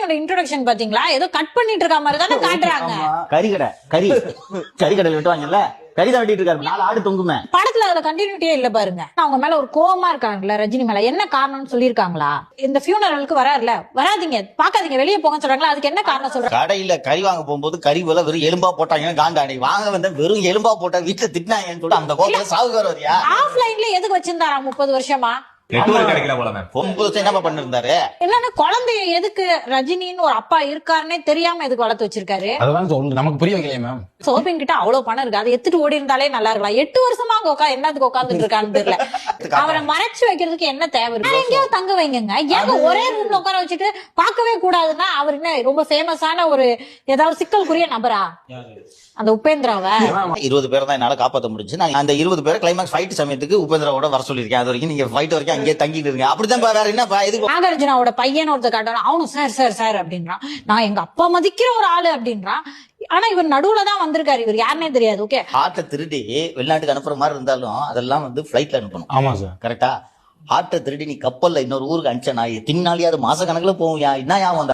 ரஜினியோட இன்ட்ரோடக்ஷன் பாத்தீங்களா? ஏதோ கட் பண்ணிட்டு இருக்க மாதிரி தானே காட்டுறாங்க. கறிக்கடை வெட்டுவாங்கல்ல, கறிதான் வெட்டிட்டு இருக்காரு. 4 ஆடு தொங்குமே படத்துல அதுல கண்டினியூட்டியே இல்ல பாருங்க. அவங்க மேல ஒரு கோவமா இருக்காங்கல்ல ரஜினி மேல, என்ன காரணம்னு சொல்லிருக்காங்களா? இந்த ஃபியூனரலுக்கு வராருல, வராதீங்க பாக்காதீங்க வெளியே போங்க சொல்றாங்களா, அதுக்கு என்ன காரணம் சொல்றாங்க? கடையில கறி வாங்க போகும்போது கறி போல வெறும் எலும்பா போட்டாங்க. காண்டாடி வாங்க வந்த வெறும் எலும்பா போட்டா வீட்டுல திட்டினாங்கன்னு சொல்லிட்டு அந்த கோபத்துல சாவுக்கு வரியா? ஆஃப்லைன்ல எதுக்கு வச்சிருந்தாரா 30 வருஷமா? நெட்வொர்க் கிடைக்கல போல மேம். 9 வருஷம் என்ன பண்ணிருந்தாரு? இல்லன்னா குழந்தைய எதுக்கு ரஜினின்னு ஒரு அப்பா இருக்காருன்னே தெரியாம எதுக்கு வளர்த்து வச்சிருக்காரு? அதுதான் சொல்லுங்க, நமக்கு புரிய வைக்கலையே மேம். சோபின் கிட்ட அவ்வளவு பணம் இருக்கு, அதை எடுத்துட்டு ஓடி இருந்தாலே நல்லா இருக்கலாம். 8 வருஷமா அங்க என்னத்துக்கு உட்காந்துட்டு இருக்கான்னு தெரியல. அவரை மறைச்சு வைக்கிறதுக்கு என்ன தேவை இருக்கு? எங்கேயோ தங்க வைங்க. ஏங்க ஒரே ரூம்ல உட்கார வச்சுட்டு பார்க்கவே கூடாதுன்னா அவர் என்ன ரொம்ப ஃபேமஸான ஒரு ஏதாவது சிக்கலுக்குரிய நபரா? அந்த உபேந்திராவை 20 பேரை தான் என்னால காப்பாற்ற முடிஞ்சு. நான் அந்த 20 பேரை கிளைமாக்ஸ் ஃபைட் சமயத்துக்கு உபேந்திராவோட வர சொல்லியிருக்கேன். அது வரைக்கும் நீங்க ஃபைட் வரைக்கும் அங்கேயே தங்கிட்டு இருங்க. அப்படிதான் வேற என்னப்பா எதுக்கு? நாகார்ஜுனாவோட பையன் ஒருத்தர் காட்டுறான், அவனும் சார் சார் சார் அப்படின்றான். நான் எங்க அப்பா மதிக்கிற ஒரு ஆளு அப்படின்றான். ஆனா இவர் நடுவுல தான் வந்திருக்காரு, இவர் யாருன்னே தெரியாது. ஓகே, ஆட்டை திருடி வெளிநாட்டுக்கு அனுப்புற மாதிரி இருந்தாலும் அதெல்லாம் வந்து பிளைட்ல அனுப்பணும். ஆமா சார், கரெக்டா? ஆட்டை திருடி நீ கப்பல்ல இன்னொரு ஊருக்கு அனுப்பிச்ச நான் தின்னாலியாவது மாச கணக்குல போவியா? என்ன யா வந்த